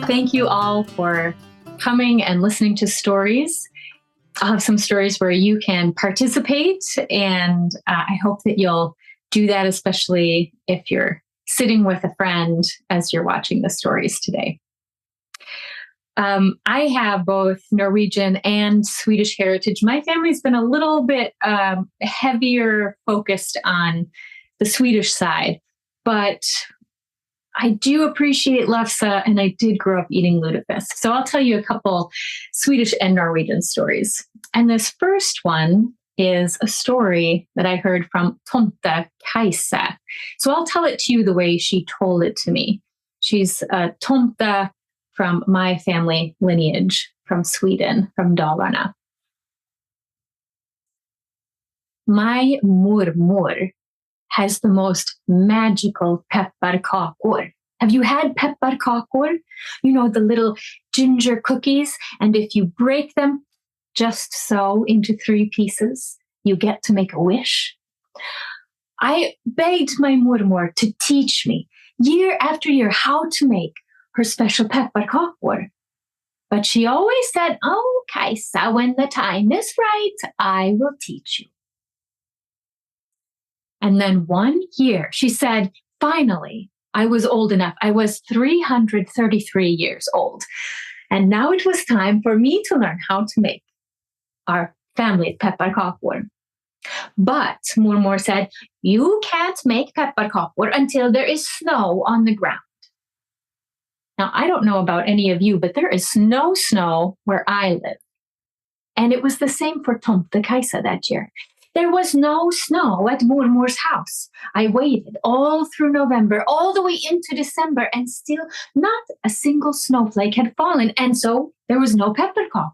Thank you all for coming and listening to stories. I'll have some stories where you can participate, and I hope that you'll do that, especially if you're sitting with a friend as you're watching the stories today. I have both Norwegian and Swedish heritage. My family's been a little bit heavier focused on the Swedish side, but I do appreciate lefse, and I did grow up eating lutefisk. So I'll tell you a couple Swedish and Norwegian stories. And this first one is a story that I heard from Tomte Kajsa. So I'll tell it to you the way she told it to me. She's Tomte from my family lineage from Sweden, from Dalarna. My mormor has the most magical pepparkakor. Have you had pepparkakor? You know, the little ginger cookies, and if you break them just so into 3 pieces, you get to make a wish. I begged my mormor to teach me year after year how to make her special pepparkakor. But she always said, "Oh, Kajsa, when the time is right, I will teach you." And then one year, she said, finally, I was old enough. I was 333 years old. And now it was time for me to learn how to make our family pepparkakor. But mormor said, you can't make pepparkakor until there is snow on the ground. Now, I don't know about any of you, but there is no snow where I live. And it was the same for Tomte Kajsa that year. There was no snow at mormor's house. I waited all through November, all the way into December, and still not a single snowflake had fallen. And so there was no pepparkakor.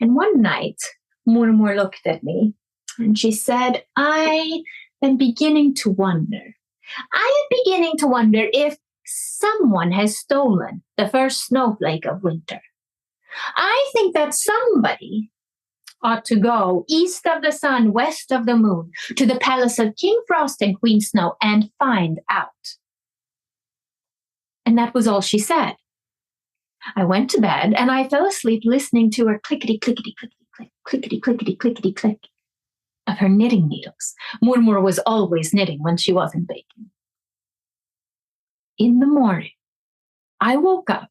And one night, mormor looked at me and she said, I am beginning to wonder. I am beginning to wonder if someone has stolen the first snowflake of winter. I think that somebody ought to go east of the sun, west of the moon, to the palace of King Frost and Queen Snow and find out. And that was all she said. I went to bed and I fell asleep listening to her clickety, clickety, clickety, click, clickety, clickety, clickety, click of her knitting needles. Mormor was always knitting when she wasn't baking. In the morning, I woke up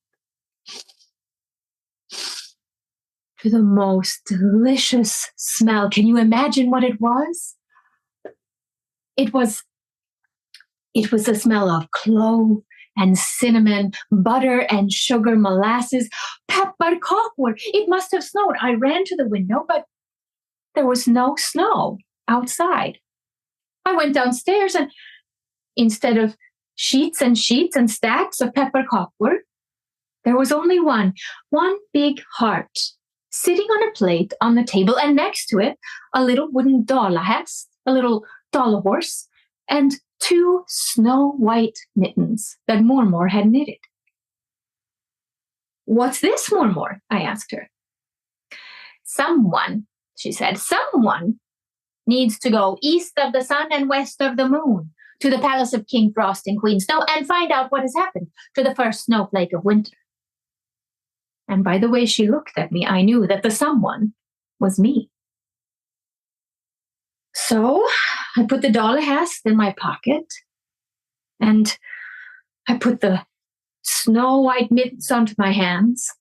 to the most delicious smell. Can you imagine what it was? It was the smell of clove and cinnamon, butter and sugar, molasses, pepparkakor. It must have snowed. I ran to the window, but there was no snow outside. I went downstairs, and instead of sheets and stacks of pepparkakor, there was only one big heart sitting on a plate on the table, and next to it, a little wooden dalahäst, a little doll horse, and 2 snow-white mittens that mormor had knitted. What's this, mormor? I asked her. Someone, she said, someone needs to go east of the sun and west of the moon to the palace of King Frost and Queen Snow and find out what has happened to the first snowflake of winter. And by the way she looked at me, I knew that the someone was me. So I put the dalahäst in my pocket, and I put the snow-white mittens onto my hands.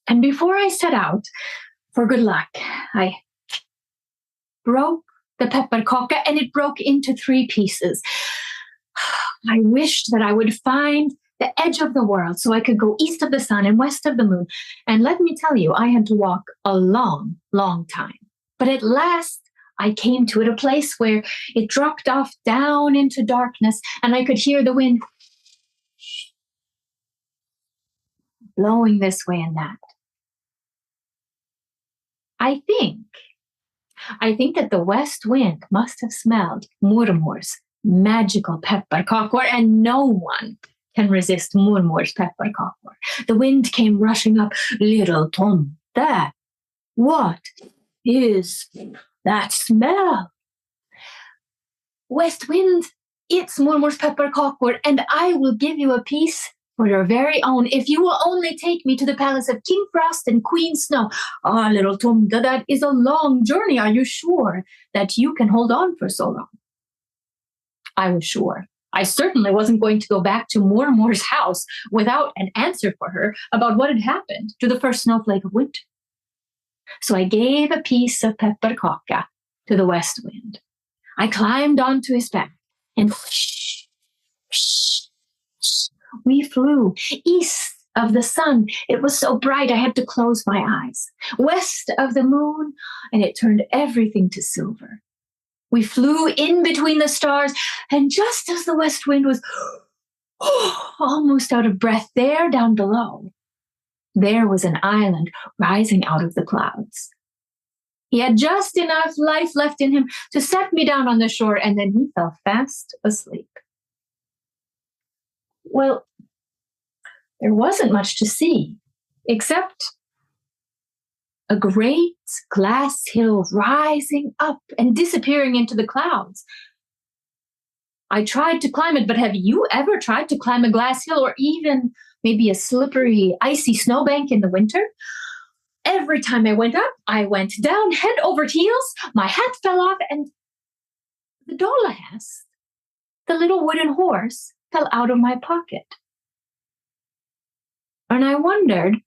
And before I set out for good luck, I broke the pepparkaka, and it broke into 3 pieces. I wished that I would find the edge of the world so I could go east of the sun and west of the moon. And let me tell you, I had to walk a long, long time. But at last, I came to it, a place where it dropped off down into darkness, and I could hear the wind blowing this way and that. I think that the west wind must have smelled mormor's magical pepparkakor, and no one can resist mormor's pepparkakor. The wind came rushing up. Little Tomte, what is that smell? West wind, It's mormor's pepparkakor, and I will give you a piece for your very own if you will only take me to the palace of King Frost and Queen Snow. Ah, little Tomte, that is a long journey. Are you sure that you can hold on for so long? I was sure. I certainly wasn't going to go back to Mormor's house without an answer for her about what had happened to the first snowflake of winter. So I gave a piece of pepparkaka to the west wind. I climbed onto his back, and whoosh, whoosh, whoosh, we flew east of the sun. It was so bright I had to close my eyes. West of the moon, and it turned everything to silver. We flew in between the stars, and just as the west wind was almost out of breath, there down below, there was an island rising out of the clouds. He had just enough life left in him to set me down on the shore, and then he fell fast asleep. Well, there wasn't much to see, except a great glass hill rising up and disappearing into the clouds. I tried to climb it, but have you ever tried to climb a glass hill or even maybe a slippery, icy snowbank in the winter? Every time I went up, I went down head over heels, my hat fell off, and the dolahest, the little wooden horse, fell out of my pocket. And I wondered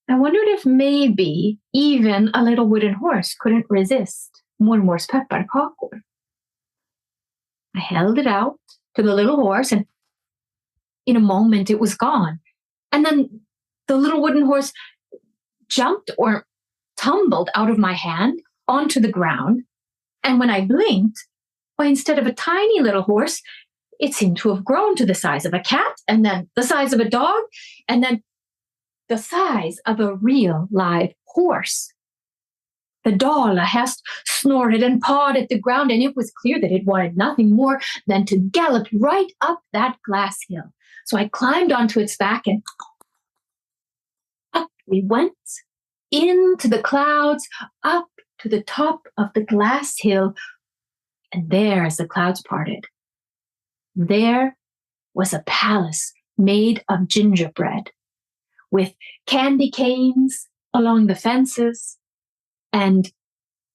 if maybe even a little wooden horse couldn't resist mormor's pepparkakor. I held it out to the little horse, and in a moment it was gone. And then the little wooden horse jumped or tumbled out of my hand onto the ground. And when I blinked, why, instead of a tiny little horse, it seemed to have grown to the size of a cat, and then the size of a dog, and then the size of a real live horse. The dolahest snorted and pawed at the ground, and it was clear that it wanted nothing more than to gallop right up that glass hill. So I climbed onto its back, and up we went, into the clouds, up to the top of the glass hill, and there, as the clouds parted, there was a palace made of gingerbread, with candy canes along the fences and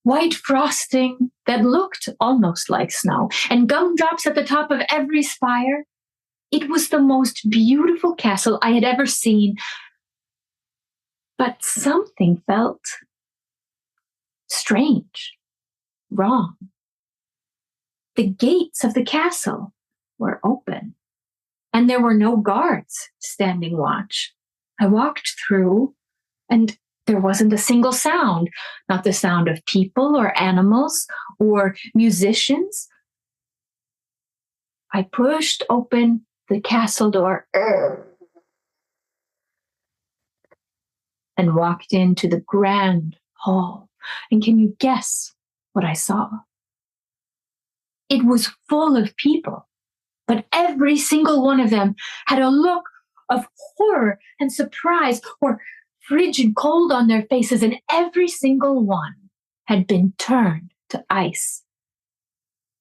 white frosting that looked almost like snow, and gumdrops at the top of every spire. It was the most beautiful castle I had ever seen, but something felt strange, wrong. The gates of the castle were open, and there were no guards standing watch. I walked through, and there wasn't a single sound, not the sound of people or animals or musicians. I pushed open the castle door and walked into the grand hall. And can you guess what I saw? It was full of people, but every single one of them had a look of horror and surprise or frigid cold on their faces, and every single one had been turned to ice.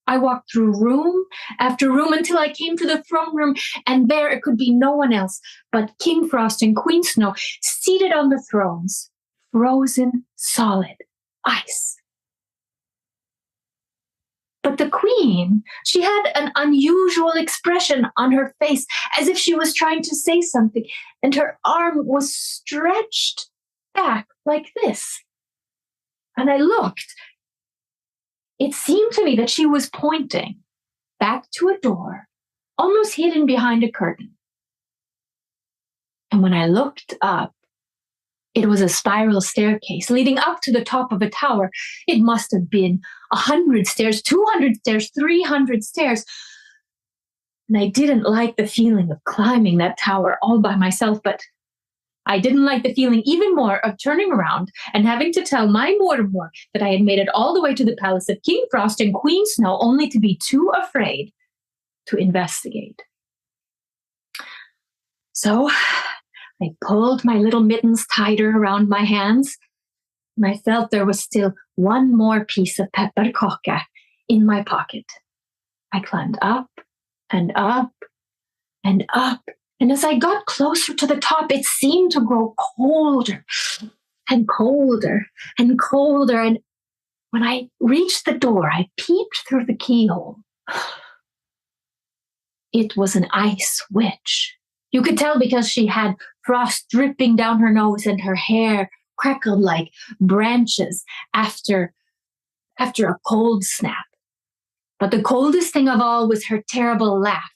I walked through room after room until I came to the throne room, and there it could be no one else but King Frost and Queen Snow seated on the thrones, frozen solid ice. But the queen, she had an unusual expression on her face, as if she was trying to say something, and her arm was stretched back like this. And I looked. It seemed to me that she was pointing back to a door, almost hidden behind a curtain. And when I looked up, it was a spiral staircase leading up to the top of a tower. It must have been 100 stairs, 200 stairs, 300 stairs. And I didn't like the feeling of climbing that tower all by myself, but I didn't like the feeling even more of turning around and having to tell my Mortimer that I had made it all the way to the palace of King Frost and Queen Snow only to be too afraid to investigate. So I pulled my little mittens tighter around my hands, and I felt there was still one more piece of pepparkaka in my pocket. I climbed up and up and up. And as I got closer to the top, it seemed to grow colder and colder and colder. And when I reached the door, I peeped through the keyhole. It was an ice witch. You could tell because she had frost dripping down her nose and her hair crackled like branches after a cold snap. But the coldest thing of all was her terrible laugh.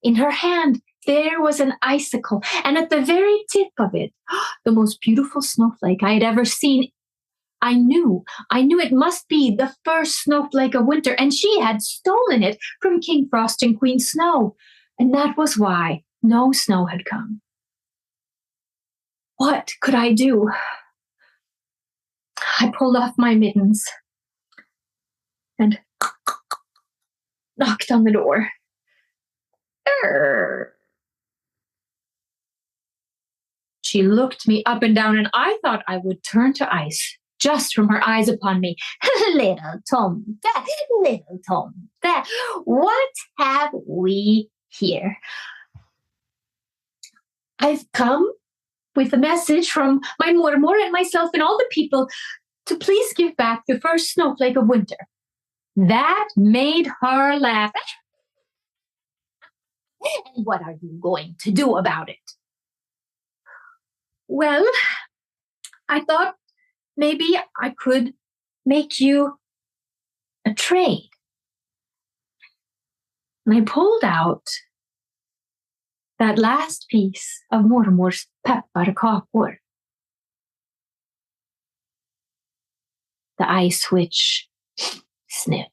In her hand, there was an icicle, and at the very tip of it, the most beautiful snowflake I had ever seen. I knew it must be the first snowflake of winter, and she had stolen it from King Frost and Queen Snow, and that was why no snow had come. What could I do? I pulled off my mittens and knocked on the door. She looked me up and down, and I thought I would turn to ice just from her eyes upon me. Little Tomte, what have we here? I've come with a message from my mormor and myself and all the people to please give back the first snowflake of winter. That made her laugh. And what are you going to do about it? Well, I thought maybe I could make you a trade. And I pulled out that last piece of mormor's pepparkakor. The ice witch sniffed.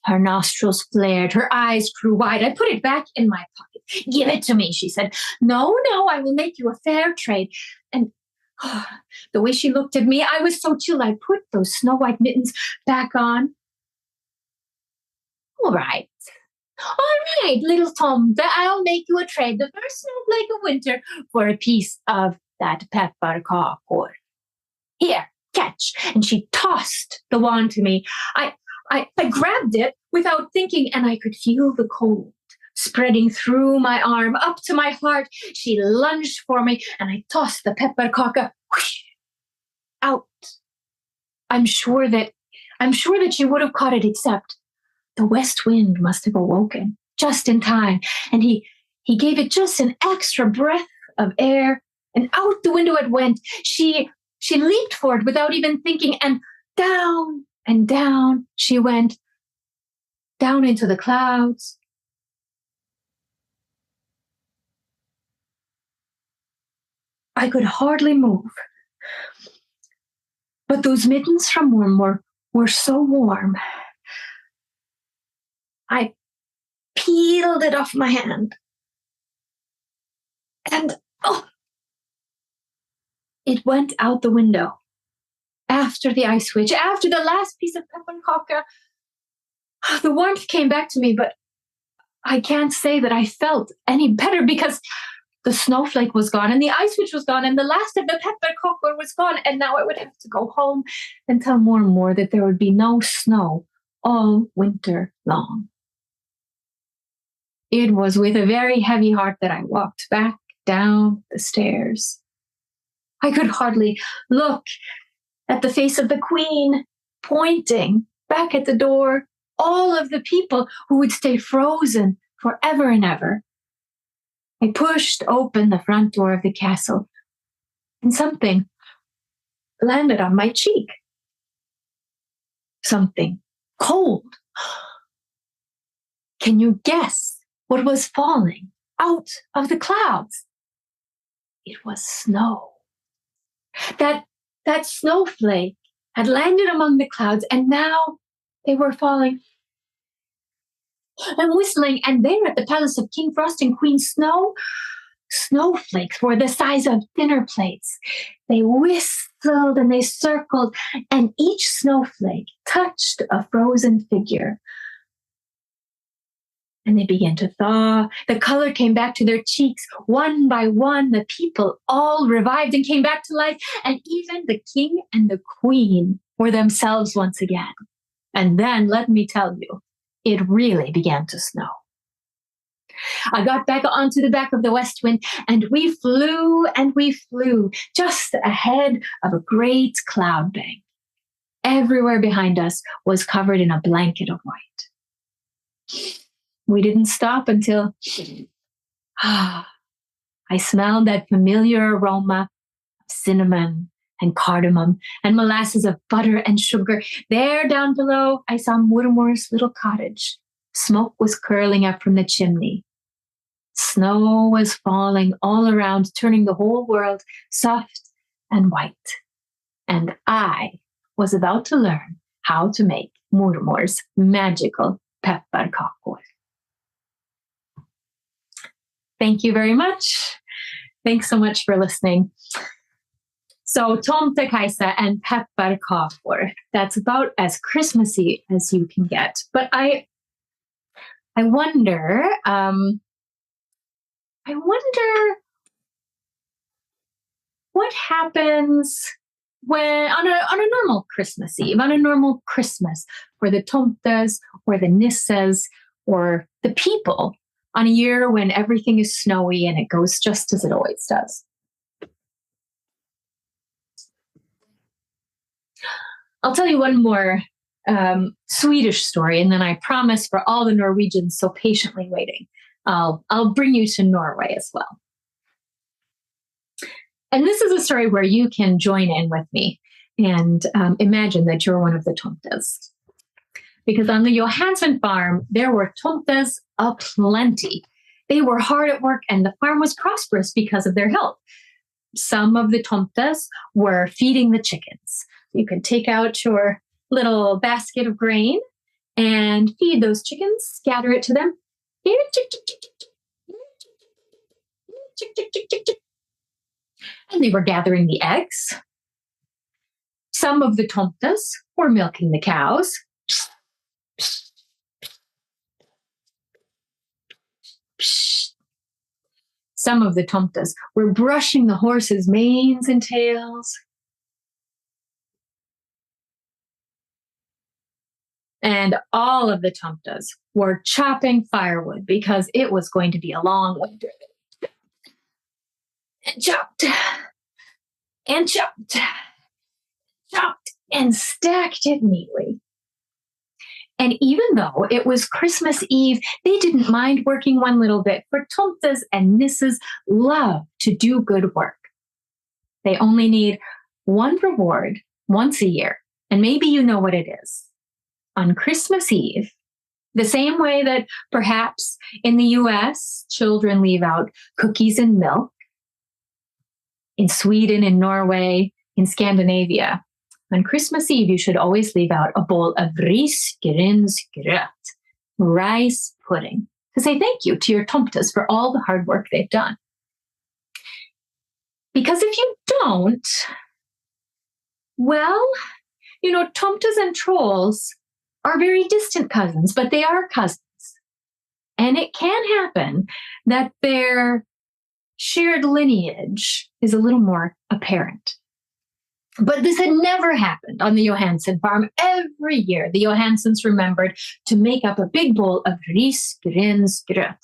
Her nostrils flared. Her eyes grew wide. I put it back in my pocket. Give it to me, she said. No, I will make you a fair trade. And the way she looked at me, I was so chilled. I put those snow white mittens back on. All right, little Tomte, I'll make you a trade. The first snowflake of winter for a piece of that pepparkakor. Here, catch. And she tossed the wand to me. I grabbed it without thinking, and I could feel the cold spreading through my arm up to my heart. She lunged for me, and I tossed the pepparkaka out. I'm sure that she would have caught it, except the west wind must have awoken just in time, and he gave it just an extra breath of air, and out the window it went. She leaped for it without even thinking, and down and down she went, down into the clouds. I could hardly move. But those mittens from mormor were so warm. I peeled it off my hand. And it went out the window. After the ice witch, after the last piece of pepparkaka, the warmth came back to me, but I can't say that I felt any better because the snowflake was gone and the ice witch was gone and the last of the pepparkaka was gone, and now I would have to go home and tell mormor that there would be no snow all winter long. It was with a very heavy heart that I walked back down the stairs. I could hardly look at the face of the queen, pointing back at the door, all of the people who would stay frozen forever and ever. I pushed open the front door of the castle, and something landed on my cheek. Something cold. Can you guess what was falling out of the clouds? It was snow. That snowflake had landed among the clouds, and now they were falling and whistling. And there at the palace of King Frost and Queen Snow, snowflakes were the size of dinner plates. They whistled and they circled, and each snowflake touched a frozen figure. And they began to thaw. The color came back to their cheeks. One by one, the people all revived and came back to life. And even the king and the queen were themselves once again. And then, let me tell you, it really began to snow. I got back onto the back of the west wind, and we flew just ahead of a great cloud bank. Everywhere behind us was covered in a blanket of white. We didn't stop until I smelled that familiar aroma of cinnamon and cardamom and molasses of butter and sugar. There down below, I saw Mortimer's little cottage. Smoke was curling up from the chimney. Snow was falling all around, turning the whole world soft and white. And I was about to learn how to make Mortimer's magical pepparkakor. Thank you very much. Thanks so much for listening. So Tomte and pepparkakor, that's about as Christmassy as you can get. But I wonder what happens when on a normal Christmas Eve, on a normal Christmas, for the Tomtes or the Nisses or the people, on a year when everything is snowy and it goes just as it always does. I'll tell you one more Swedish story, and then I promise, for all the Norwegians so patiently waiting, I'll bring you to Norway as well. And this is a story where you can join in with me and imagine that you're one of the Tomtes. Because on the Johansson farm, there were Tomtes aplenty. They were hard at work, and the farm was prosperous because of their help. Some of the Tomtes were feeding the chickens. You can take out your little basket of grain and feed those chickens, scatter it to them. And they were gathering the eggs. Some of the Tomtes were milking the cows. Some of the Tomtes were brushing the horses' manes and tails. And all of the Tomtes were chopping firewood because it was going to be a long winter. And chopped, and chopped, chopped, and stacked it neatly. And even though it was Christmas Eve, they didn't mind working one little bit, for Tomtes and Nisses love to do good work. They only need one reward once a year, and maybe you know what it is. On Christmas Eve, the same way that perhaps in the US, children leave out cookies and milk, in Sweden, in Norway, in Scandinavia, on Christmas Eve, you should always leave out a bowl of risgrynsgröt, rice pudding, to say thank you to your Tomtes for all the hard work they've done. Because if you don't, well, you know, Tomtes and trolls are very distant cousins, but they are cousins. And it can happen that their shared lineage is a little more apparent. But this had never happened on the Johansson farm. Every year, the Johanssons remembered to make up a big bowl of risgrynsgröt,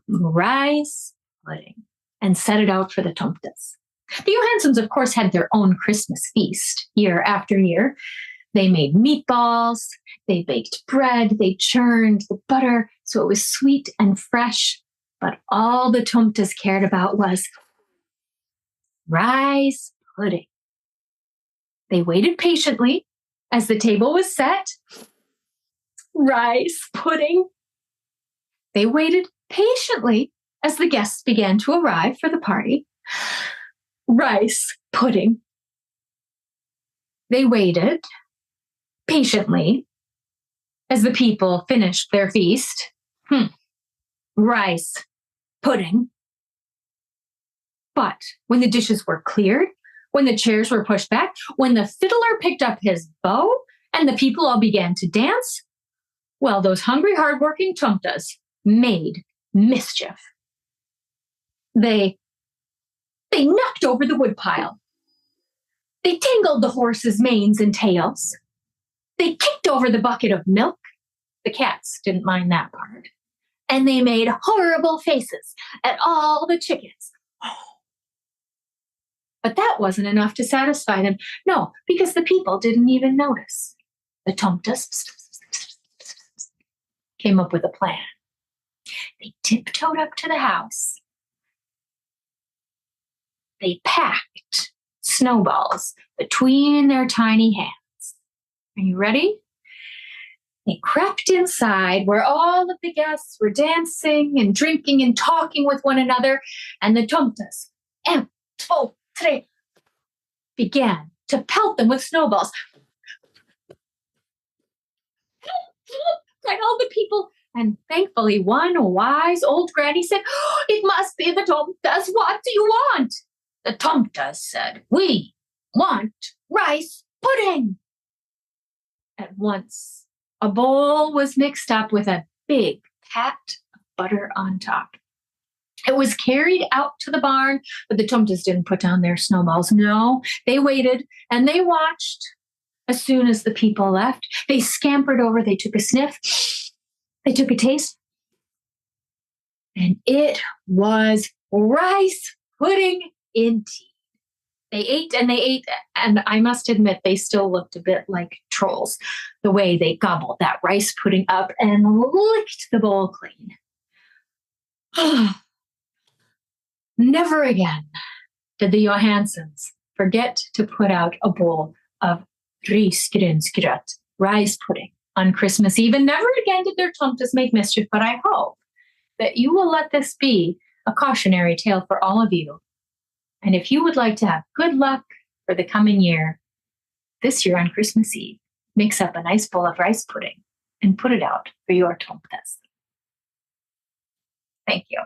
rice pudding, and set it out for the Tomtes. The Johanssons, of course, had their own Christmas feast year after year. They made meatballs, they baked bread, they churned the butter so it was sweet and fresh. But all the Tomtes cared about was rice pudding. They waited patiently as the table was set. Rice pudding. They waited patiently as the guests began to arrive for the party. Rice pudding. They waited patiently as the people finished their feast. Rice pudding. But when the dishes were cleared, when the chairs were pushed back, when the fiddler picked up his bow and the people all began to dance, well, those hungry, hardworking Tomtes made mischief. They knocked over the woodpile. They tangled the horses' manes and tails. They kicked over the bucket of milk. The cats didn't mind that part. And they made horrible faces at all the chickens. But that wasn't enough to satisfy them. No, because the people didn't even notice. The Tomtes came up with a plan. They tiptoed up to the house. They packed snowballs between their tiny hands. Are you ready? They crept inside where all of the guests were dancing and drinking and talking with one another, and the Tomtes, un, two, tres, began to pelt them with snowballs. Cried all the people, and thankfully one wise old granny said, "It must be the Tomtes. What do you want?" The Tomtes said, "We want rice pudding." At once, a bowl was mixed up with a big pat of butter on top. It was carried out to the barn, but the Tomtes didn't put down their snowballs. No, they waited and they watched. As soon as the people left, they scampered over, they took a sniff, they took a taste, and it was rice pudding indeed. They ate, and I must admit, they still looked a bit like trolls, the way they gobbled that rice pudding up and licked the bowl clean. Never again did the Johanssons forget to put out a bowl of risgrynsgröt, rice pudding, on Christmas Eve, and never again did their Tomtes make mischief, but I hope that you will let this be a cautionary tale for all of you. And if you would like to have good luck for the coming year, this year on Christmas Eve, mix up a nice bowl of rice pudding and put it out for your Tomtes. Thank you.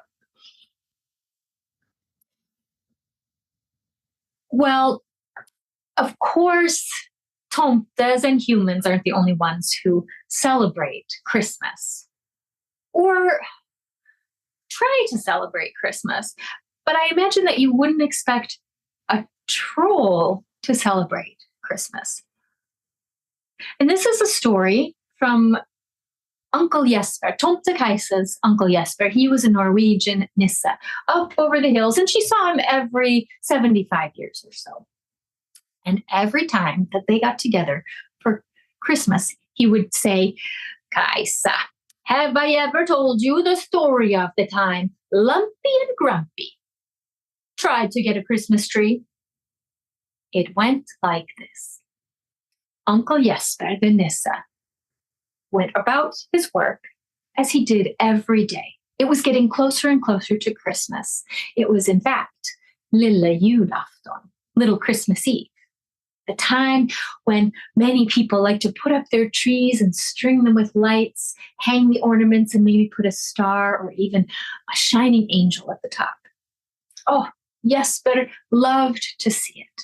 Well, of course, Tomtes and humans aren't the only ones who celebrate Christmas or try to celebrate Christmas. But I imagine that you wouldn't expect a troll to celebrate Christmas. And this is a story from Uncle Jesper, Tomte Kaiser's Uncle Jesper. He was a Norwegian Nisse up over the hills, and she saw him every 75 years or so. And every time that they got together for Christmas, he would say, "Kajsa, have I ever told you the story of the time Lumpy and Grumpy tried to get a Christmas tree?" It went like this. Uncle Jesper, the Nisse, went about his work as he did every day. It was getting closer and closer to Christmas. It was, in fact, Lille Julafton, Little Christmas Eve, the time when many people like to put up their trees and string them with lights, hang the ornaments, and maybe put a star or even a shining angel at the top. Oh, Jesper loved to see it.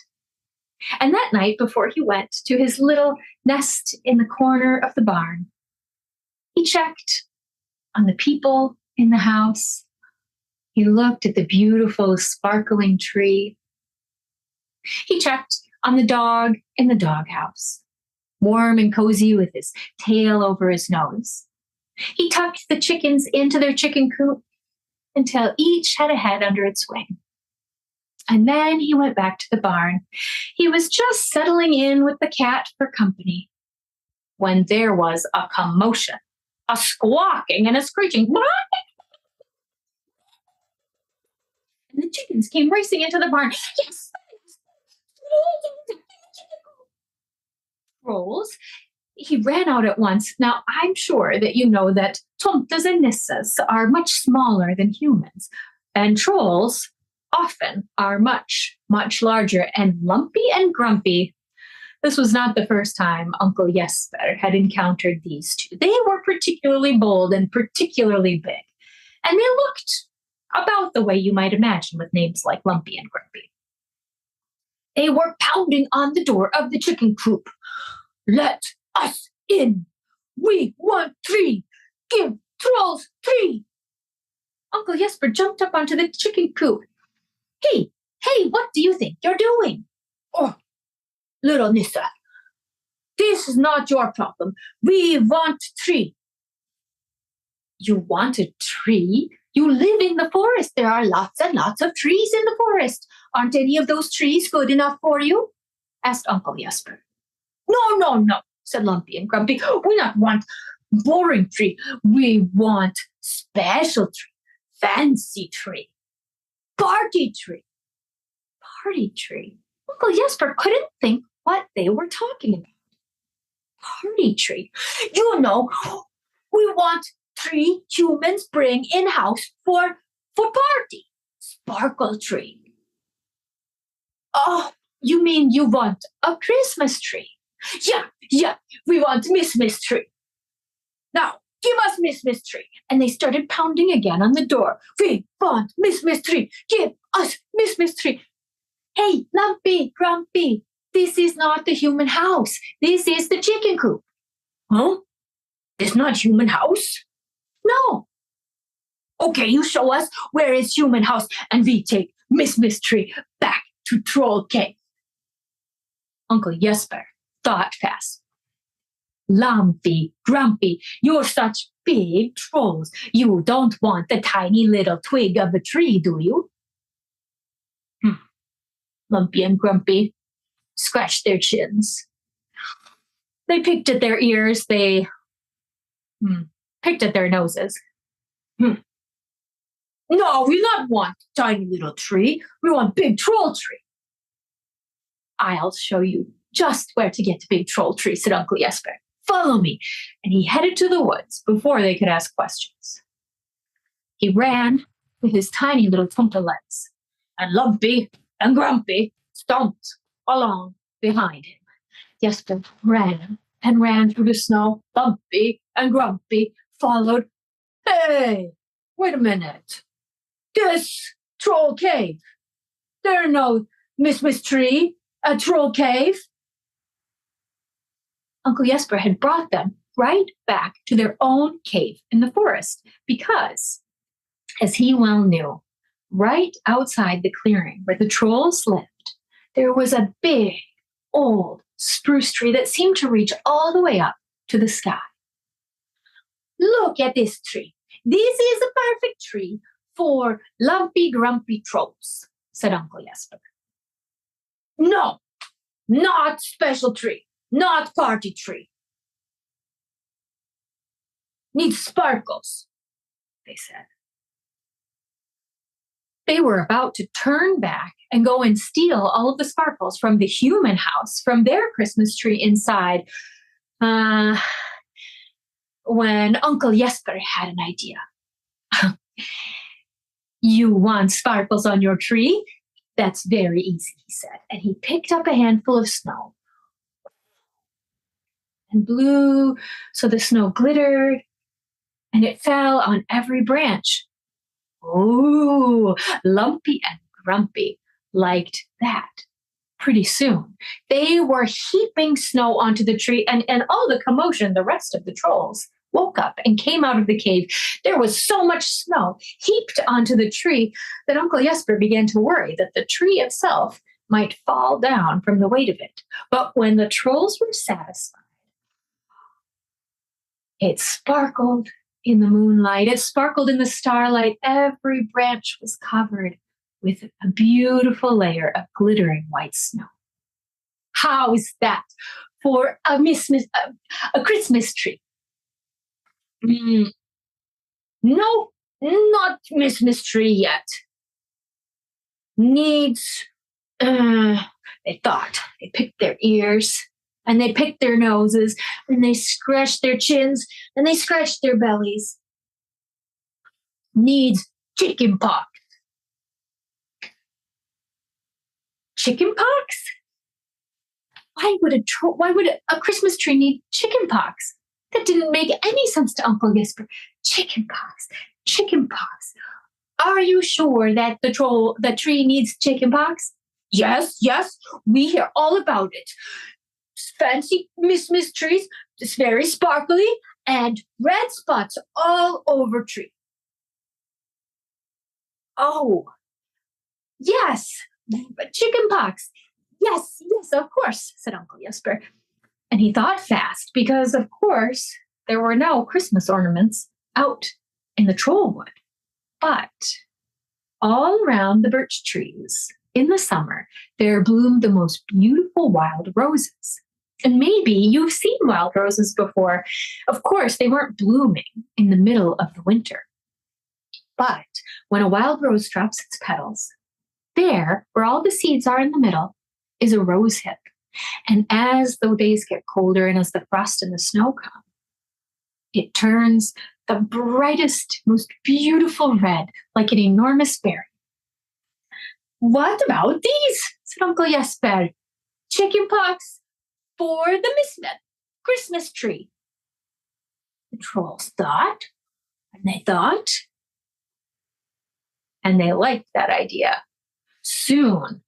And that night, before he went to his little nest in the corner of the barn, he checked on the people in the house. He looked at the beautiful, sparkling tree. He checked on the dog in the doghouse, warm and cozy with his tail over his nose. He tucked the chickens into their chicken coop until each had a head under its wing. And then he went back to the barn. He was just settling in with the cat for company when there was a commotion, a squawking and a screeching. And the chickens came racing into the barn. Yes! Trolls. He ran out at once. Now, I'm sure that you know that Tomtes and Nisses are much smaller than humans, and trolls often are much, much larger and lumpy and grumpy. This was not the first time Uncle Jesper had encountered these two. They were particularly bold and particularly big, and they looked about the way you might imagine with names like Lumpy and Grumpy. They were pounding on the door of the chicken coop. "Let us in. We want tree. Give trolls tree." Uncle Jesper jumped up onto the chicken coop. Hey, what do you think you're doing?" "Oh, little Nisse, this is not your problem. We want tree. You want a tree? You live in the forest. There are lots and lots of trees in the forest. Aren't any of those trees good enough for you? Asked Uncle Jesper. No, no, no, said Lumpy and Grumpy. We not want boring tree. We want special tree, fancy tree, party tree. Party tree. Uncle Jesper couldn't think what they were talking about. Party tree. You know, we want tree humans bring in-house for party. Sparkle tree. Oh, you mean you want a Christmas tree? Yeah, we want Miss tree. Now, give us Miss tree. And they started pounding again on the door. We want Miss tree. Give us Miss tree. Hey, Lumpy, Grumpy, this is not the human house. This is the chicken coop. Huh? It's not human house? No. Okay, you show us where is human house, and we take Miss tree back to Troll Cave. Uncle Jesper thought fast. Lumpy, Grumpy, you're such big trolls. You don't want the tiny little twig of a tree, do you? Lumpy and Grumpy scratched their chins. They picked at their ears. They picked at their noses. No, we not want tiny little tree. We want big troll tree. I'll show you just where to get to big troll tree, said Uncle Jesper. Follow me. And he headed to the woods before they could ask questions. He ran with his tiny little Tomte legs, and Lumpy and Grumpy stomped along behind him. Jesper ran and ran through the snow. Lumpy and Grumpy followed. Hey, wait a minute. This troll cave. There no Miss tree at Troll Cave. Uncle Jesper had brought them right back to their own cave in the forest because, as he well knew, right outside the clearing where the trolls lived, there was a big, old spruce tree that seemed to reach all the way up to the sky. Look at this tree. This is a perfect tree for lumpy, grumpy trolls, said Uncle Jesper. No, not special tree, not party tree. Needs sparkles, they said. They were about to turn back and go and steal all of the sparkles from the human house, from their Christmas tree inside, when Uncle Jesper had an idea. You want sparkles on your tree? That's very easy, he said. And he picked up a handful of snow and blew so the snow glittered and it fell on every branch. Oh, Lumpy and Grumpy liked that. Pretty soon, they were heaping snow onto the tree, and all the commotion, the rest of the trolls woke up and came out of the cave. There was so much snow heaped onto the tree that Uncle Jesper began to worry that the tree itself might fall down from the weight of it. But when the trolls were satisfied, it sparkled in the moonlight. It sparkled in the starlight. Every branch was covered with a beautiful layer of glittering white snow. How is that for a Christmas tree? No, not Miss tree yet. Needs, they thought. They picked their ears, and they picked their noses, and they scratched their chins, and they scratched their bellies. Needs chicken pox. Chicken pox? Why would a Christmas tree need chicken pox? That didn't make any sense to Uncle Jesper. Chicken pox. Are you sure that the tree needs chicken pox? Yes, we hear all about it. Fancy Miss trees, it's very sparkly, and red spots all over tree. Oh, yes, chicken pox. Yes, yes, of course, said Uncle Jesper. And he thought fast because, of course, there were no Christmas ornaments out in the trollwood. But all around the birch trees in the summer, there bloomed the most beautiful wild roses. And maybe you've seen wild roses before. Of course, they weren't blooming in the middle of the winter. But when a wild rose drops its petals, there, where all the seeds are in the middle, is a rose hip. And as the days get colder and as the frost and the snow come, it turns the brightest, most beautiful red, like an enormous berry. What about these? Said Uncle Jesper. Chicken pox for the Christmas tree. The trolls thought, and they thought, and they liked that idea. Soon,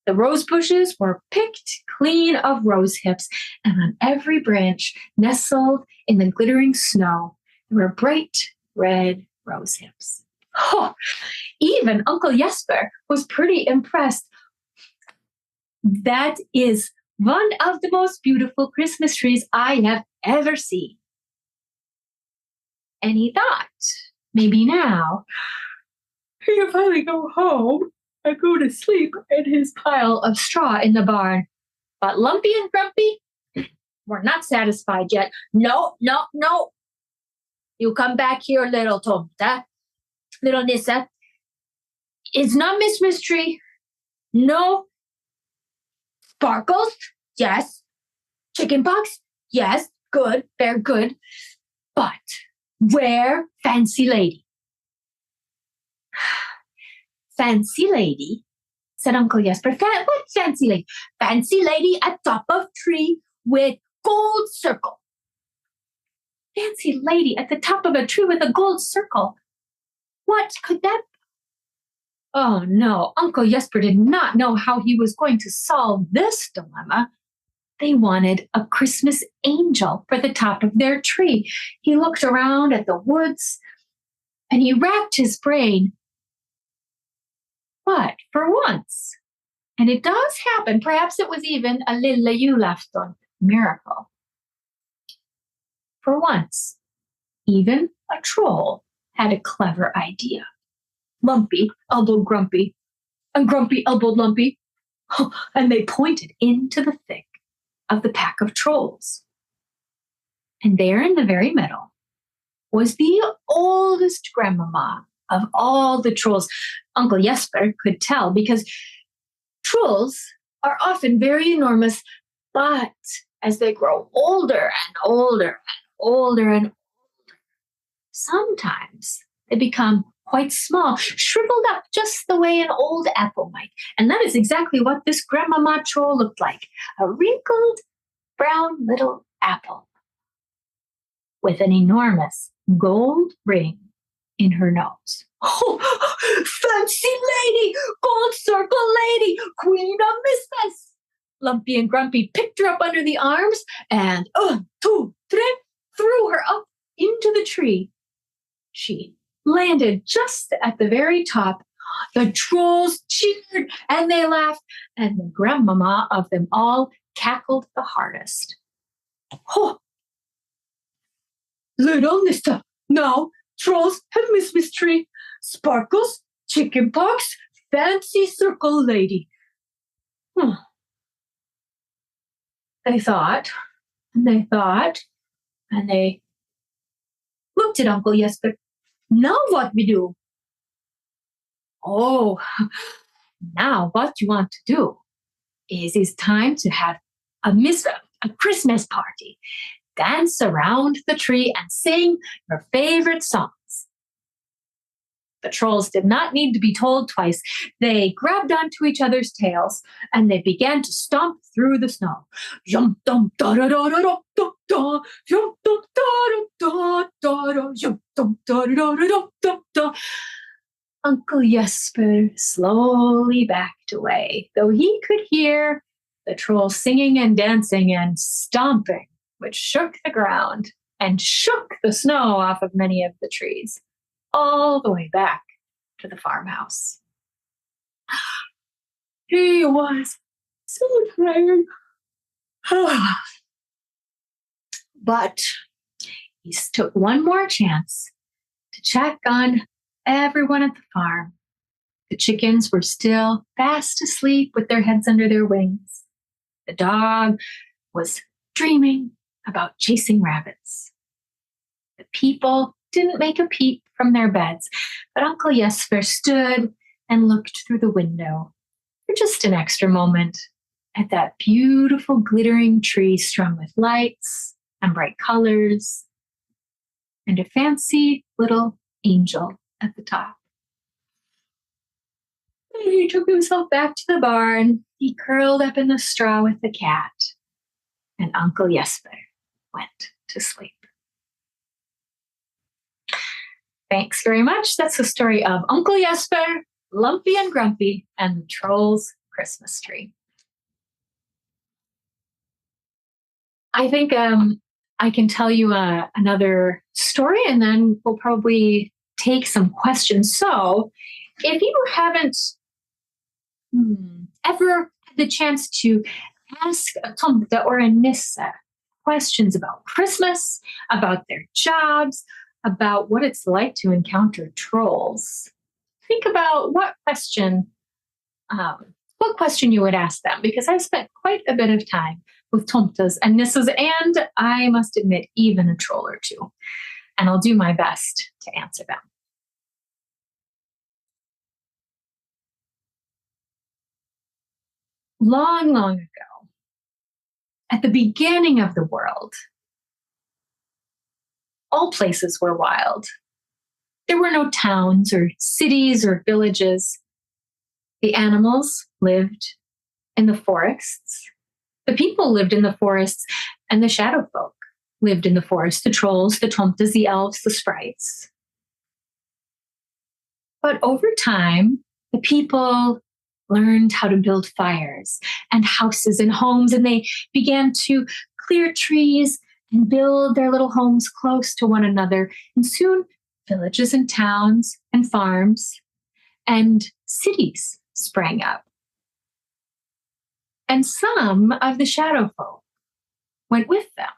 the rose bushes were picked clean of rose hips, and on every branch, nestled in the glittering snow, there were bright red rose hips. Oh, even Uncle Jesper was pretty impressed. That is one of the most beautiful Christmas trees I have ever seen. And he thought, maybe now, he could finally go home and go to sleep in his pile of straw in the barn. But Lumpy and Grumpy were not satisfied yet. No, no, no. You come back here, little Tomte, little Nisse. It's not Miss Mystery. No. Sparkles? Yes. Chickenpox? Yes. Good. Very good. But where Fancy Lady? Fancy Lady, said Uncle Jesper. What Fancy Lady? Fancy Lady at top of tree with gold circle. Fancy Lady at the top of a tree with a gold circle. What could that be? Oh no, Uncle Jesper did not know how he was going to solve this dilemma. They wanted a Christmas angel for the top of their tree. He looked around at the woods and he racked his brain. But for once, and it does happen, perhaps it was even a lilla julafton miracle. For once, even a troll had a clever idea. Lumpy elbowed Grumpy, and Grumpy elbowed Lumpy, and they pointed into the thick of the pack of trolls. And there in the very middle was the oldest grandmama of all the trolls. Uncle Jesper could tell because trolls are often very enormous, but as they grow older and older and older and older, sometimes they become quite small, shriveled up just the way an old apple might. And that is exactly what this grandmama troll looked like, a wrinkled brown little apple with an enormous gold ring in her nose. Oh, Fancy Lady, gold circle lady, queen of mischievous. Lumpy and Grumpy picked her up under the arms and 1, 2, 3, threw her up into the tree. She landed just at the very top. The trolls cheered and they laughed, and the grandmama of them all cackled the hardest. Oh, little Nisse, now trolls have Miss Tree, Sparkles, Chickenpox, Fancy Circle Lady. They thought, and they thought, and they looked at Uncle Jesper. Now what we do? Oh, now what you want to do is it's time to have a Christmas party. Dance around the tree and sing your favorite songs. The trolls did not need to be told twice. They grabbed onto each other's tails and they began to stomp through the snow. Yum dum da da da da da da, yum dum da da da da, yum dum da da da da da. Uncle Jesper slowly backed away, though he could hear the trolls singing and dancing and stomping, which shook the ground and shook the snow off of many of the trees, all the way back to the farmhouse. He was So tired. But he took one more chance to check on everyone at the farm. The chickens were still fast asleep with their heads under their wings. The dog was dreaming about chasing rabbits. The people didn't make a peep from their beds, but Uncle Jesper stood and looked through the window for just an extra moment at that beautiful glittering tree strung with lights and bright colors and a fancy little angel at the top. And he took himself back to the barn. He curled up in the straw with the cat, and Uncle Jesper went to sleep. Thanks very much. That's the story of Uncle Jesper, Lumpy and Grumpy, and the Troll's Christmas Tree. I think I can tell you another story, and then we'll probably take some questions. So if you haven't ever had the chance to ask a Tomte or a Nisse questions about Christmas, about their jobs, about what it's like to encounter trolls, think about what question you would ask them, because I've spent quite a bit of time with Tomtes and Nisses, and I must admit, even a troll or two. And I'll do my best to answer them. Long, long ago, at the beginning of the world, all places were wild. There were no towns or cities or villages. The animals lived in the forests. The people lived in the forests, and the shadow folk lived in the forest. The trolls, the tomtes, the elves, the sprites. But over time, the people learned how to build fires and houses and homes, and they began to clear trees and build their little homes close to one another. And soon, villages and towns and farms and cities sprang up. And some of the shadow folk went with them.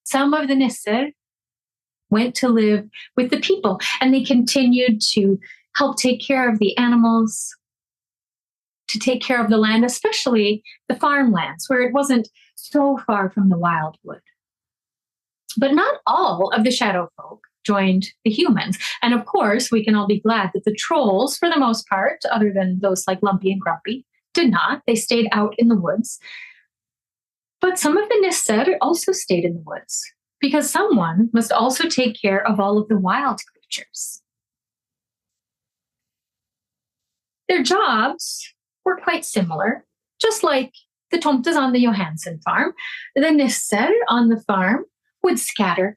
Some of the Nisse went to live with the people, and they continued to help take care of the animals, to take care of the land, especially the farmlands, where it wasn't so far from the wildwood. But not all of the shadow folk joined the humans. And of course, we can all be glad that the trolls, for the most part, other than those like Lumpy and Grumpy, did not. They stayed out in the woods. But some of the Nisse also stayed in the woods, because someone must also take care of all of the wild creatures. Their jobs were quite similar, just like the Tomtes on the Johansson farm. The Nisse on the farm would scatter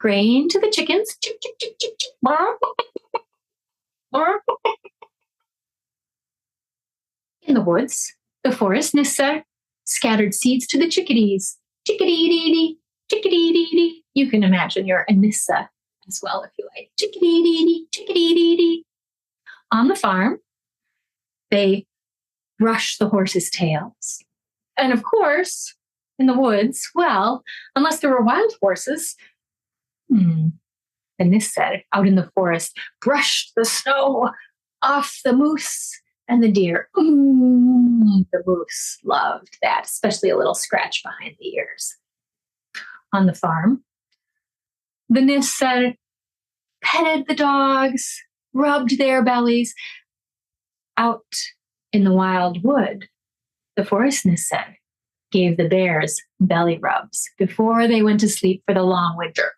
grain to the chickens. In the woods, the forest Nisse scattered seeds to the chickadees. Chickadee-dee-dee, chickadee-dee-dee. You can imagine you're a Nisse as well if you like. Chickadee-dee-dee, chickadee-dee-dee. On the farm, they brush the horses' tails. And of course, in the woods, well, unless there were wild horses, the Nisse out in the forest brushed the snow off the moose and the deer. The moose loved that, especially a little scratch behind the ears. On the farm, the Nisse petted the dogs, rubbed their bellies. Out in the wild wood, the forest Nisse gave the bears belly rubs before they went to sleep for the long winter.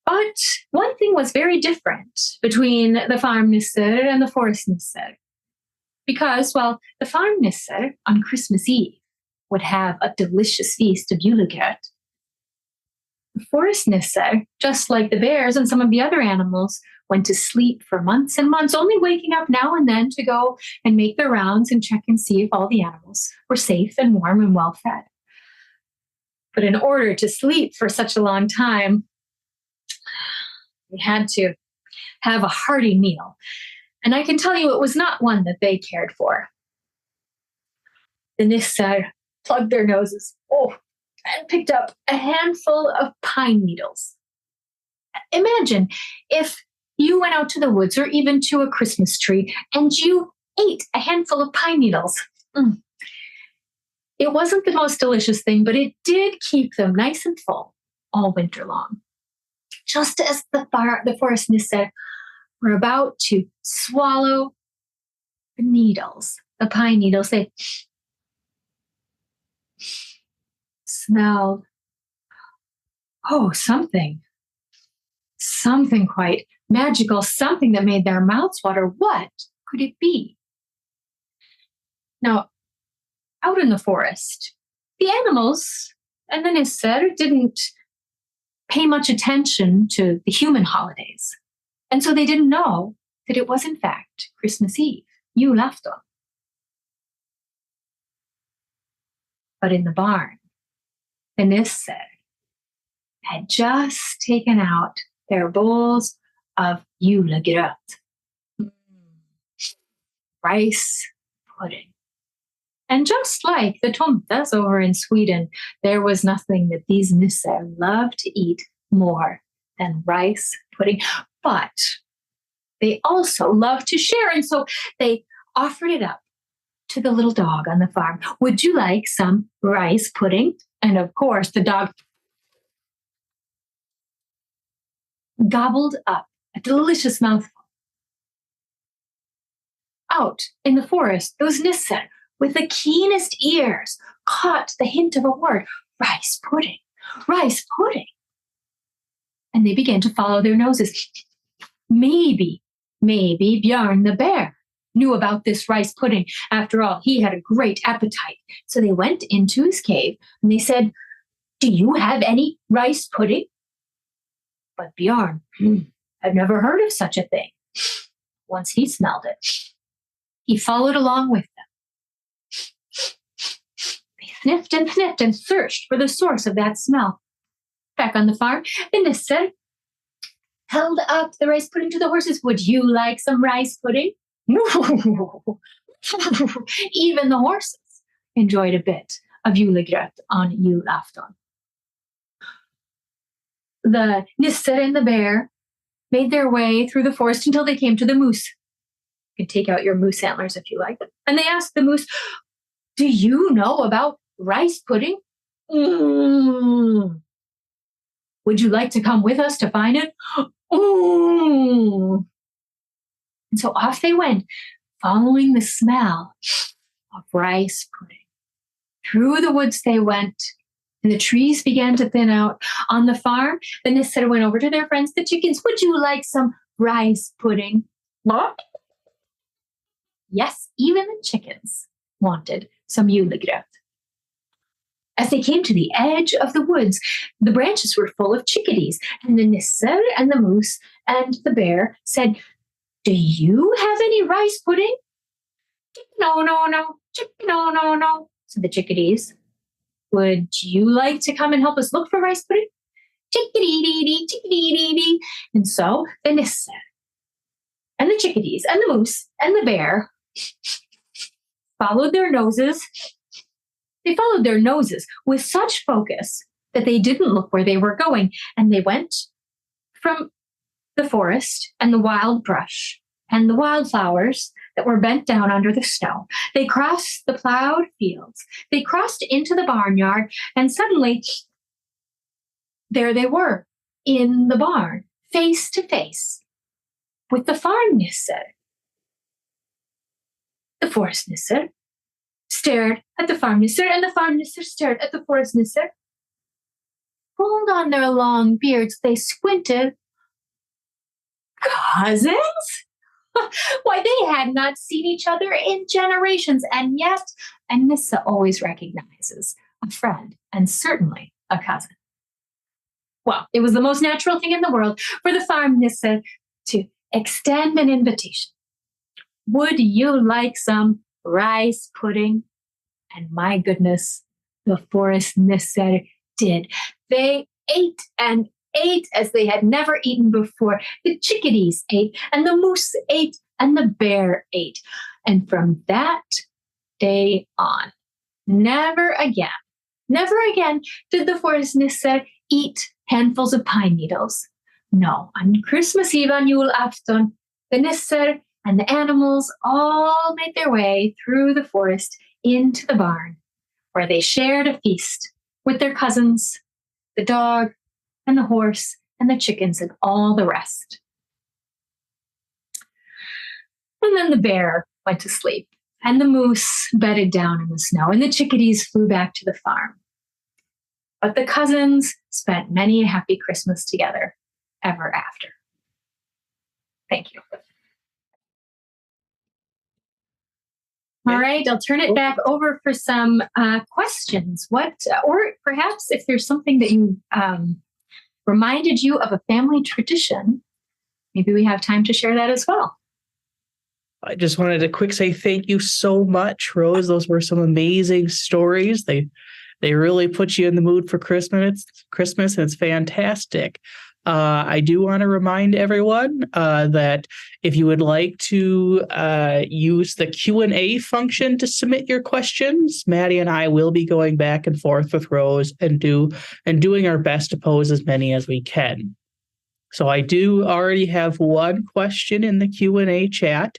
But one thing was very different between the farm Nisse and the forest Nisse. Because, well, the farm Nisse on Christmas Eve would have a delicious feast of julegrøt. The forest Nisse, just like the bears and some of the other animals, went to sleep for months and months, only waking up now and then to go and make their rounds and check and see if all the animals were safe and warm and well fed. But in order to sleep for such a long time, they had to have a hearty meal. And I can tell you it was not one that they cared for. The Nisse plugged their noses, and picked up a handful of pine needles. Imagine if you went out to the woods or even to a Christmas tree and you ate a handful of pine needles. It wasn't the most delicious thing, but it did keep them nice and full all winter long. Just as the forest Nisse were about to swallow the needles, the pine needles, they smelled, something quite magical, something that made their mouths water. What could it be? Now, out in the forest, the animals and the Nisse didn't pay much attention to the human holidays. And so they didn't know that it was, in fact, Christmas Eve, julafton. But in the barn, the Nisse had just taken out their bowls of julegröt, rice pudding. And just like the Tomtes over in Sweden, there was nothing that these Nisse loved to eat more than rice pudding. But they also loved to share, and so they offered it up to the little dog on the farm. Would you like some rice pudding? And of course, the dog gobbled up a delicious mouthful. Out in the forest, those Nisse, with the keenest ears, caught the hint of a word, rice pudding, rice pudding. And they began to follow their noses. Maybe Björn the bear knew about this rice pudding. After all, he had a great appetite. So they went into his cave and they said, do you have any rice pudding? But Björn had never heard of such a thing. Once he smelled it, he followed along with them. They sniffed and searched for the source of that smell. Back on the farm, the Nisse held up the rice pudding to the horses. Would you like some rice pudding? Even the horses enjoyed a bit of julegröt on julafton. The Nisse and the bear made their way through the forest until they came to the moose. You can take out your moose antlers if you like. And they asked the moose, do you know about rice pudding? Would you like to come with us to find it? And so off they went, following the smell of rice pudding. Through the woods they went, and the trees began to thin out. On the farm, the Nisse went over to their friends, the chickens. Would you like some rice pudding? What? Yes, even the chickens wanted some julegröt. As they came to the edge of the woods, the branches were full of chickadees, and the Nisse and the moose and the bear said, do you have any rice pudding? No, said the chickadees. Would you like to come and help us look for rice pudding? Chickadee-dee-dee, chickadee-dee-dee. And so the Nisse and the chickadees and the moose and the bear followed their noses. They followed their noses with such focus that they didn't look where they were going. And they went from the forest and the wild brush and the wildflowers that were bent down under the snow. They crossed the plowed fields. They crossed into the barnyard, and suddenly there they were in the barn, face to face with the farm Nisse. The forest Nisse stared at the farm Nisse, and the farm Nisse stared at the forest Nisse. Pulled on their long beards, they squinted. Cousins? Why, they had not seen each other in generations, and yet a Nisse always recognizes a friend, and certainly a cousin. Well, it was the most natural thing in the world for the farm Nisse to extend an invitation. Would you like some rice pudding? And my goodness, the forest Nisse did. They ate and ate as they had never eaten before. The chickadees ate, and the moose ate, and the bear ate. And from that day on, never again did the forest Nisse eat handfuls of pine needles. No, on Christmas Eve, on julafton, the Nisse and the animals all made their way through the forest into the barn, where they shared a feast with their cousins, the dog and the horse and the chickens and all the rest. And then the bear went to sleep, and the moose bedded down in the snow, and the chickadees flew back to the farm. But the cousins spent many a happy Christmas together ever after. Thank you. All right, I'll turn it back over for some questions. Or perhaps if there's something that you reminded you of a family tradition, maybe we have time to share that as well. I just wanted to quick say thank you so much, Rose. Those were some amazing stories. They really put you in the mood for Christmas. And it's fantastic. I do want to remind everyone that if you would like to use the Q&A function to submit your questions, Maddie and I will be going back and forth with Rose and doing our best to pose as many as we can. So I do already have one question in the Q&A chat,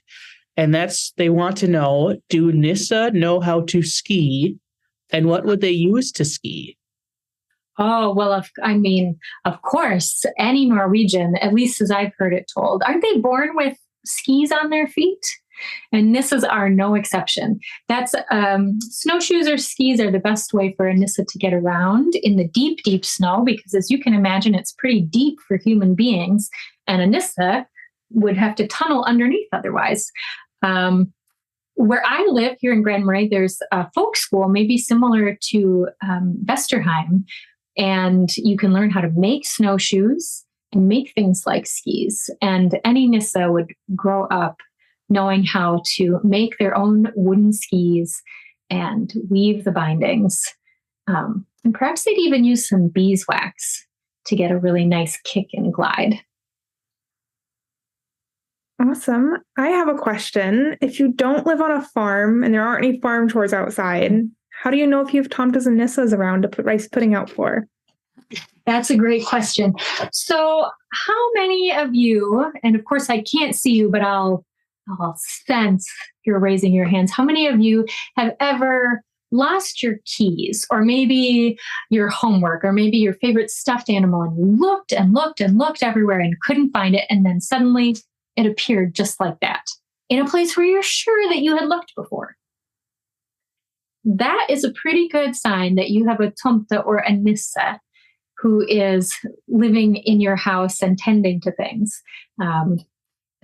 and that's they want to know, do Nisse know how to ski, and what would they use to ski? Oh, well, of course, any Norwegian, at least as I've heard it told, aren't they born with skis on their feet? And Nisses are no exception. That's snowshoes or skis are the best way for a Nisse to get around in the deep, deep snow, because as you can imagine, it's pretty deep for human beings, and a Nisse would have to tunnel underneath otherwise. Where I live here in Grand Marais, there's a folk school, maybe similar to Vesterheim, and you can learn how to make snowshoes and make things like skis. And any Nisse would grow up knowing how to make their own wooden skis and weave the bindings. And perhaps they'd even use some beeswax to get a really nice kick and glide. Awesome. I have a question. If you don't live on a farm and there aren't any farm chores outside, how do you know if you have tomtes and nisses around to put rice pudding out for? That's a great question. So how many of you, and of course I can't see you, but I'll sense you're raising your hands. How many of you have ever lost your keys, or maybe your homework, or maybe your favorite stuffed animal, and you looked and looked and looked everywhere and couldn't find it, and then suddenly it appeared just like that in a place where you're sure that you had looked before? That is a pretty good sign that you have a tomte or a nisse who is living in your house and tending to things.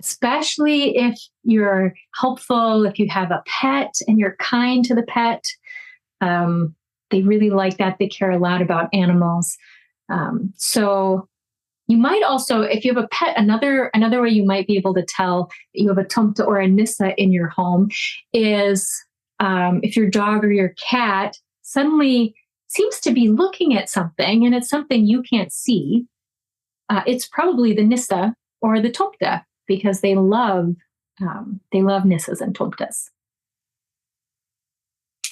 Especially if you're helpful, if you have a pet and you're kind to the pet. They really like that. They care a lot about animals. So you might also, if you have a pet, another way you might be able to tell that you have a tomte or a nisse in your home is if your dog or your cat suddenly seems to be looking at something and it's something you can't see, it's probably the nisse or the tomte, because they love nisses and tomtes.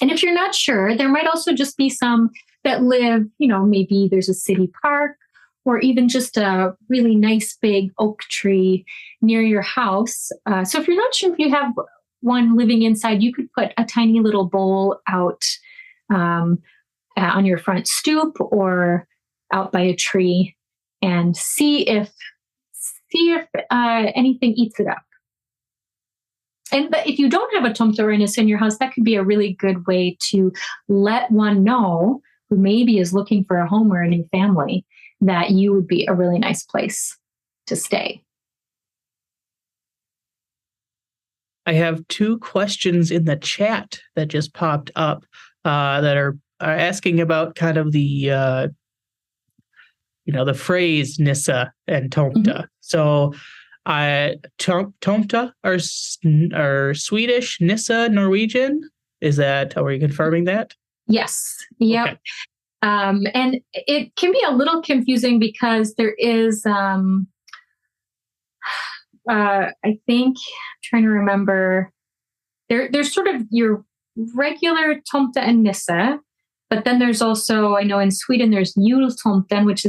And if you're not sure, there might also just be some that live, maybe there's a city park, or even just a really nice big oak tree near your house. So if you're not sure if you have one living inside, you could put a tiny little bowl out on your front stoop or out by a tree and see if anything eats it up. And if you don't have a tomte or a nisse in your house, that could be a really good way to let one know who maybe is looking for a home or a new family that you would be a really nice place to stay. I have two questions in the chat that just popped up that are asking about kind of the the phrase nisse and tomte. Mm-hmm. So tomte are Swedish, nisse Norwegian. Are you confirming that? Yes. Yep. Okay. And it can be a little confusing because there is, I think, I'm trying to remember, there's sort of your regular Tomte and Nisse, but then there's also, I know in Sweden, there's jultomten, which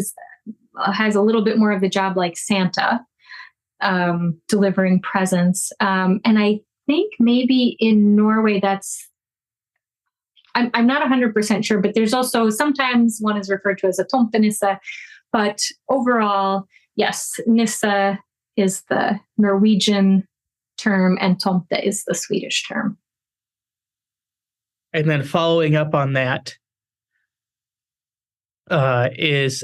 has a little bit more of the job like Santa, delivering presents. And I think maybe in Norway, I'm not 100% sure, but there's also sometimes one is referred to as a tomtenisse. But overall, yes, Nisse is the Norwegian term and Tomte is the Swedish term. And then following up on that is,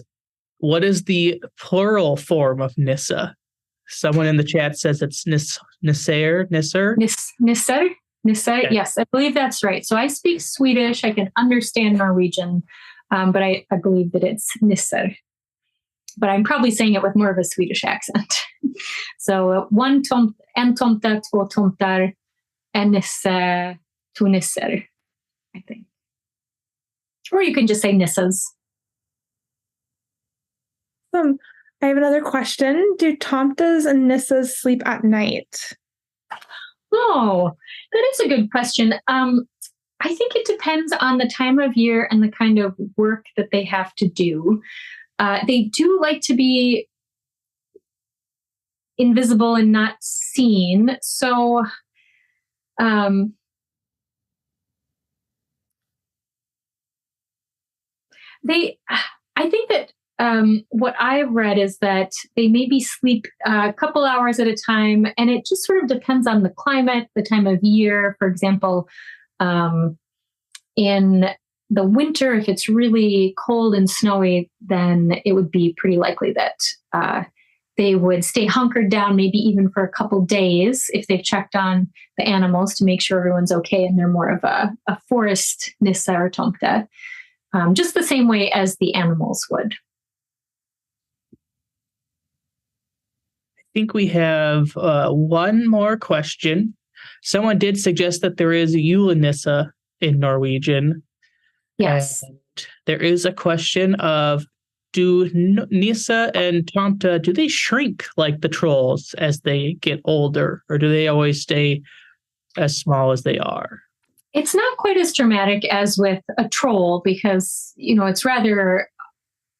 what is the plural form of Nisse? Someone in the chat says it's Nisser. Nisse, Okay. yes, I believe that's right. So I speak Swedish, I can understand Norwegian, but I believe that it's Nisser. But I'm probably saying it with more of a Swedish accent. So en tomte, två tomtar, en nisse, två nisser, I think. Or you can just say nisses. I have another question. Do tomtes and nisses sleep at night? Oh, that is a good question. I think it depends on the time of year and the kind of work that they have to do. They do like to be invisible and not seen. So I think that what I've read is that they maybe sleep a couple hours at a time, and it just sort of depends on the climate, the time of year. For example, in the winter, if it's really cold and snowy, then it would be pretty likely that they would stay hunkered down, maybe even for a couple days if they've checked on the animals to make sure everyone's okay and they're more of a forest Nisse or Tomte, just the same way as the animals would. I think we have one more question. Someone did suggest that there is a julenisse in Norwegian. Yes. And there is a question of, do Nisse and Tomte, do they shrink like the trolls as they get older, or do they always stay as small as they are? It's not quite as dramatic as with a troll because, it's rather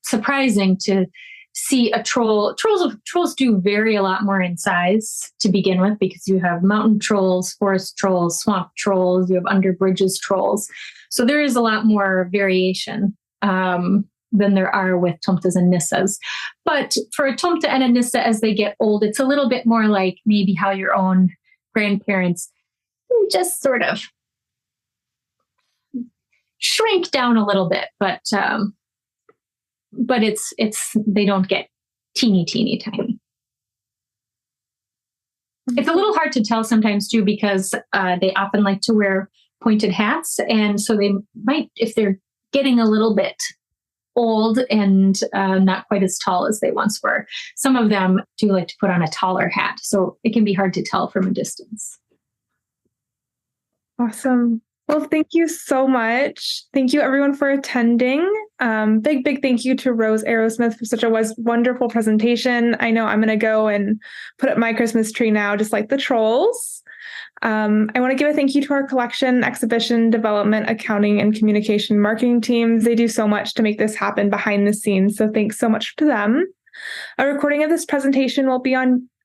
surprising to see a troll. Trolls do vary a lot more in size to begin with because you have mountain trolls, forest trolls, swamp trolls, you have under bridges trolls. So there is a lot more variation than there are with tomtes and nisses. But for a tomte and a nisse, as they get old, it's a little bit more like maybe how your own grandparents just sort of shrink down a little bit, but it's they don't get teeny tiny. It's a little hard to tell sometimes too because they often like to wear pointed hats, and so they might, if they're getting a little bit old and not quite as tall as they once were, some of them do like to put on a taller hat, so it can be hard to tell from a distance. Awesome. Well, thank you so much. Thank you everyone for attending. Big thank you to Rose Arrowsmith for such a wonderful presentation. I know I'm going to go and put up my Christmas tree now, just like the trolls. I want to give a thank you to our collection, exhibition, development, accounting, and communication marketing teams. They do so much to make this happen behind the scenes. So thanks so much to them. A recording of this presentation will be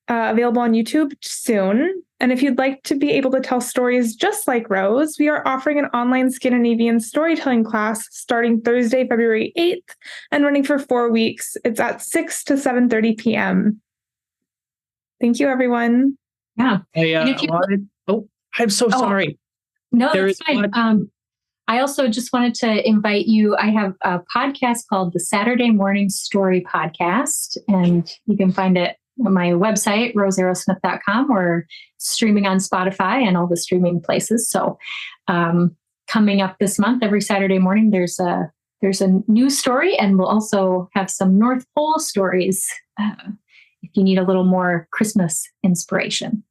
available on YouTube soon. And if you'd like to be able to tell stories just like Rose, we are offering an online Scandinavian storytelling class starting Thursday, February 8th and running for 4 weeks. It's at 6 to 7:30 p.m. Thank you, everyone. Yeah. I'm so sorry. No, that's fine. I also just wanted to invite you. I have a podcast called the Saturday Morning Story Podcast, and you can find it on my website, rosearrowsmith.com, or streaming on Spotify and all the streaming places. So coming up this month, every Saturday morning, there's a new story, and we'll also have some North Pole stories if you need a little more Christmas inspiration.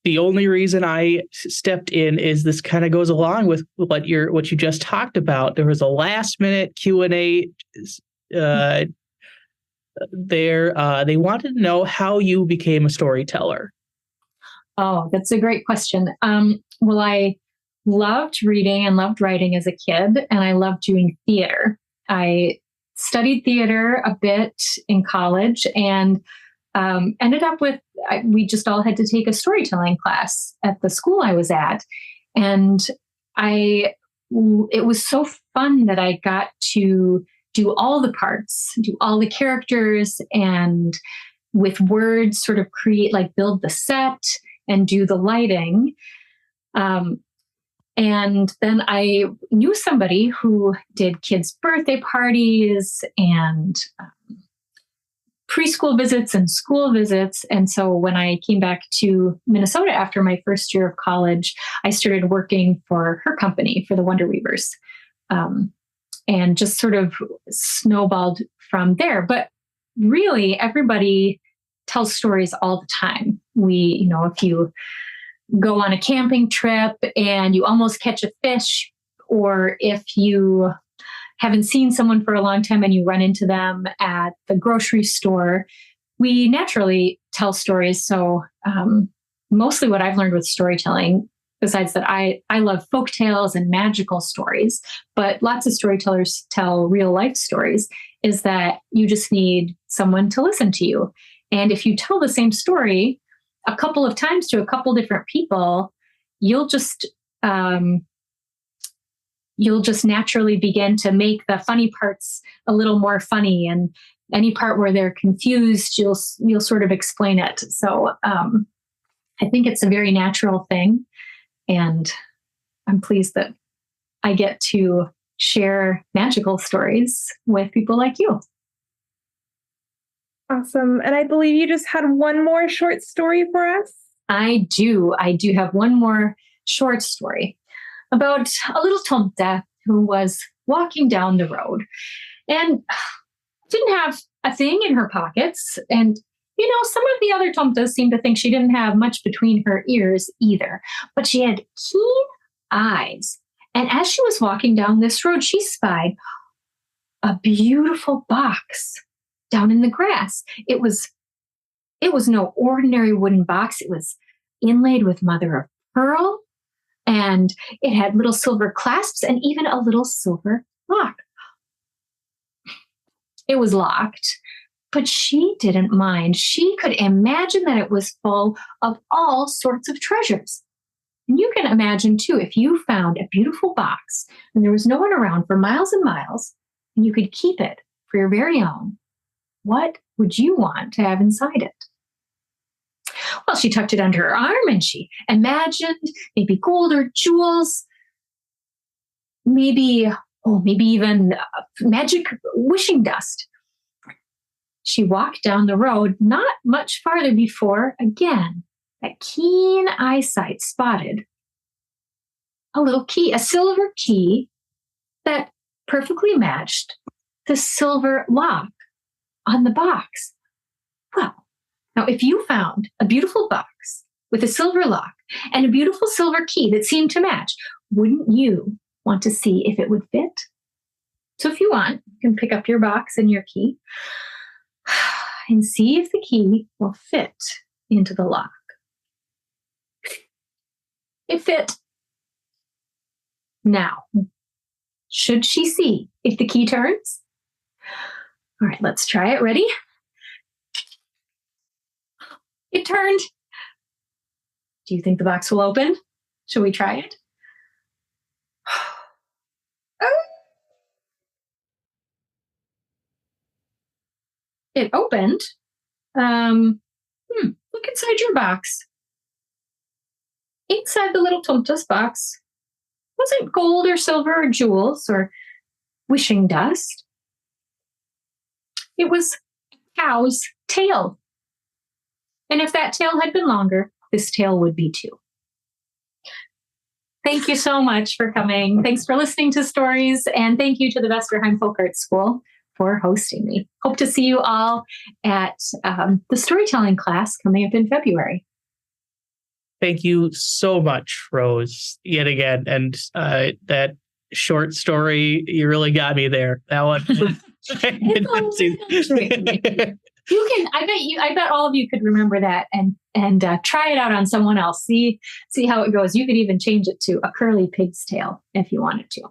the only reason I stepped in is this kind of goes along with what you just talked about. There was a last minute Q&A there. They wanted to know how you became a storyteller. Oh, that's a great question. Well, I loved reading and loved writing as a kid, and I loved doing theater. I studied theater a bit in college and ended up with, we just all had to take a storytelling class at the school I was at. And it was so fun that I got to do all the parts, do all the characters, and with words sort of create, like build the set and do the lighting. And then I knew somebody who did kids' birthday parties and preschool visits and school visits. And so when I came back to Minnesota after my first year of college, I started working for her company, for the Wonder Weavers, and just sort of snowballed from there. But really, everybody tells stories all the time. If you go on a camping trip and you almost catch a fish, or if you haven't seen someone for a long time and you run into them at the grocery store, we naturally tell stories. So mostly what I've learned with storytelling, besides that I love folk tales and magical stories, but lots of storytellers tell real life stories, is that you just need someone to listen to you. And if you tell the same story a couple of times to a couple different people, you'll just naturally begin to make the funny parts a little more funny, and any part where they're confused, you'll sort of explain it. So I think it's a very natural thing, and I'm pleased that I get to share magical stories with people like you. Awesome. And I believe you just had one more short story for us. I do have one more short story about a little Tomte who was walking down the road and didn't have a thing in her pockets. And, some of the other Tomtes seemed to think she didn't have much between her ears either, but she had keen eyes. And as she was walking down this road, she spied a beautiful box down in the grass. It was no ordinary wooden box. It was inlaid with mother of pearl, and it had little silver clasps and even a little silver lock. It was locked, but she didn't mind. She could imagine that it was full of all sorts of treasures. And you can imagine too, if you found a beautiful box and there was no one around for miles and miles, and you could keep it for your very own, what would you want to have inside it? Well, she tucked it under her arm and she imagined maybe gold or jewels, maybe even magic wishing dust. She walked down the road not much farther before, again, that keen eyesight spotted a little key, a silver key that perfectly matched the silver lock on the box. Well, now if you found a beautiful box with a silver lock and a beautiful silver key that seemed to match, wouldn't you want to see if it would fit? So if you want, you can pick up your box and your key and see if the key will fit into the lock. It fit. Now, should she see if the key turns? All right, let's try it. Ready? It turned. Do you think the box will open? Shall we try it? It opened. Look inside your box. Inside the little Tomte's box wasn't gold or silver or jewels or wishing dust. It was a cow's tail. And if that tail had been longer, this tail would be too. Thank you so much for coming. Thanks for listening to stories. And thank you to the Vesterheim Folk Art School for hosting me. Hope to see you all at the storytelling class coming up in February. Thank you so much, Rose, yet again. And that short story, you really got me there. That one. I bet all of you could remember that and try it out on someone else. See how it goes. You could even change it to a curly pig's tail if you wanted to.